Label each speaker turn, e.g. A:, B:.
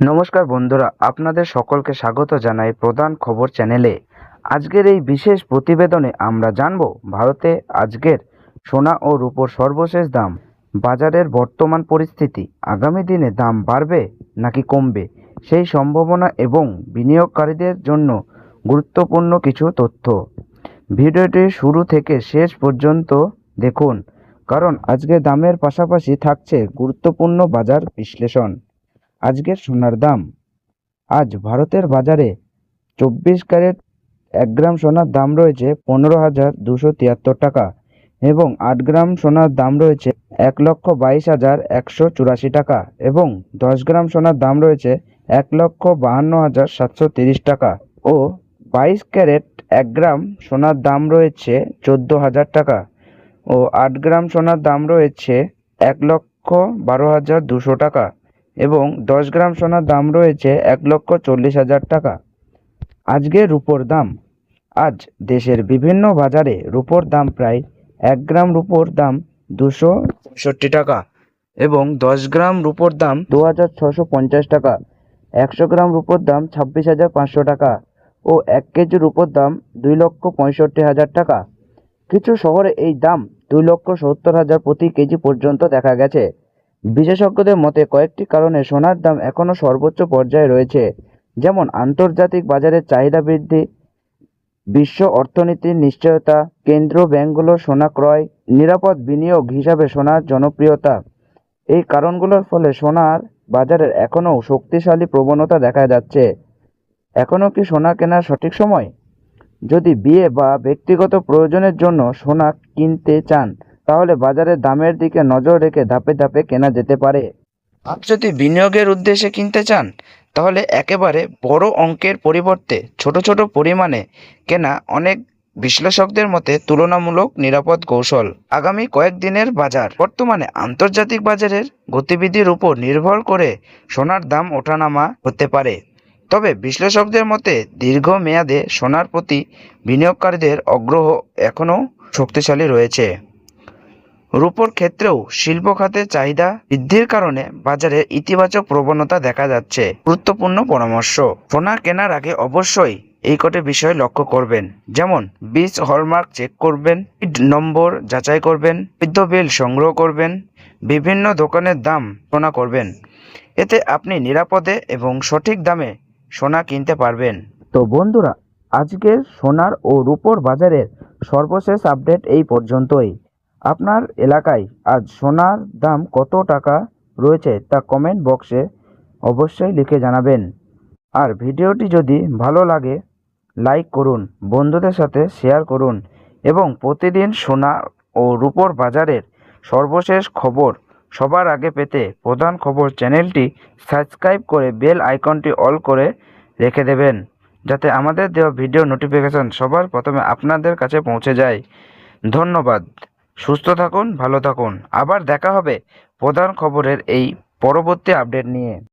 A: নমস্কার বন্ধুরা, আপনাদের সকলকে স্বাগত জানাই প্রধান খবর চ্যানেলে। আজকের এই বিশেষ প্রতিবেদনে আমরা জানব ভারতে আজকের সোনা ও রূপোর সর্বশেষ দাম, বাজারের বর্তমান পরিস্থিতি, আগামী দিনে দাম বাড়বে নাকি কমবে, সেই সম্ভাবনা এবং বিনিয়োগকারীদের জন্য গুরুত্বপূর্ণ কিছু তথ্য। ভিডিওটি শুরু থেকে শেষ পর্যন্ত দেখুন, কারণ আজকে দামের পাশাপাশি থাকছে গুরুত্বপূর্ণ বাজার বিশ্লেষণ। আজকের সোনার দাম। আজ ভারতের বাজারে 24 ক্যারেট 1 গ্রাম সোনার দাম রয়েছে 15,273 টাকা এবং 8 গ্রাম সোনার দাম রয়েছে 1,22,184 টাকা এবং 10 গ্রাম সোনার দাম রয়েছে 1,52,730 টাকা ও 22 ক্যারেট 1 গ্রাম সোনার দাম রয়েছে 14,000 টাকা ও 8 গ্রাম সোনার দাম রয়েছে 1,12,200 টাকা এবং 10 গ্রাম সোনার দাম রয়েছে 1,40,000 টাকা। আজকে রূপোর দাম। আজ দেশের বিভিন্ন বাজারে রূপোর দাম প্রায় 1 গ্রাম রূপোর দাম 265 টাকা এবং 10 গ্রাম রূপোর দাম 2,650 টাকা, 100 গ্রাম রূপোর দাম 26,500 টাকা ও 1 কেজি রূপোর দাম 2,65,000 টাকা। কিছু শহরে এই দাম 2,70,000 প্রতি কেজি পর্যন্ত দেখা গেছে। বিশেষজ্ঞদের মতে কয়েকটি কারণে সোনার দাম এখনও সর্বোচ্চ পর্যায়ে রয়েছে, যেমন আন্তর্জাতিক বাজারের চাহিদা বৃদ্ধি, বিশ্ব অর্থনীতির নিশ্চয়তা, কেন্দ্রীয় ব্যাংকগুলোর সোনা ক্রয়, নিরাপদ বিনিয়োগ হিসাবে সোনার জনপ্রিয়তা। এই কারণগুলোর ফলে সোনার বাজারের এখনও শক্তিশালী প্রবণতা দেখা যাচ্ছে। এখনও কি সোনা কেনার সঠিক সময়? যদি বিয়ে বা ব্যক্তিগত প্রয়োজনের জন্য সোনা কিনতে চান, তাহলে বাজারের দামের দিকে নজর রেখে ধাপে ধাপে কেনা যেতে পারে। আর যদি বিনিয়োগের উদ্দেশ্যে কিনতে চান, তাহলে একেবারে বড় অঙ্কের পরিবর্তে ছোট ছোট পরিমাণে কেনা অনেক বিশ্লেষকদের মতে তুলনামূলক নিরাপদ কৌশল। আগামী কয়েকদিনের বাজার। বর্তমানে আন্তর্জাতিক বাজারের গতিবিধির উপর নির্ভর করে সোনার দাম ওঠানামা হতে পারে, তবে বিশ্লেষকদের মতে দীর্ঘমেয়াদে সোনার প্রতি বিনিয়োগকারীদের আগ্রহ এখনও শক্তিশালী রয়েছে। রূপোর ক্ষেত্রেও শিল্প খাতে চাহিদা বৃদ্ধির কারণে বাজারে ইতিবাচক প্রবণতা দেখা যাচ্ছে। গুরুত্বপূর্ণ পরামর্শ। সোনা কেনার আগে অবশ্যই এই কটি বিষয় লক্ষ্য করবেন, যেমন বীজ হলমার্ক চেক করবেন, নম্বর যাচাই করবেন, বৈধ বিল সংগ্রহ করবেন, বিভিন্ন দোকানের দাম তুলনা করবেন। এতে আপনি নিরাপদে এবং সঠিক দামে সোনা কিনতে পারবেন। তো বন্ধুরা, আজকের সোনার ও রূপোর বাজারের সর্বশেষ আপডেট এই পর্যন্তই। আপনার এলাকায় আজ সোনার দাম কত টাকা রয়েছে তা কমেন্ট বক্সে অবশ্যই লিখে জানাবেন। আর ভিডিওটি যদি ভালো লাগে লাইক করুন, বন্ধুদের সাথে শেয়ার করুন এবং প্রতিদিন সোনা ও রূপোর বাজারের সর্বশেষ খবর সবার আগে পেতে প্রধান খবর চ্যানেলটি সাবস্ক্রাইব করে বেল আইকনটি অল করে রেখে দেবেন, যাতে আমাদের দেওয়া ভিডিও নোটিফিকেশন সবার প্রথমে আপনাদের কাছে পৌঁছে যায়। ধন্যবাদ। সুস্থ থাকুন, ভালো থাকুন। আবার দেখা হবে প্রধান খবরের এই পরবর্তী আপডেট নিয়ে।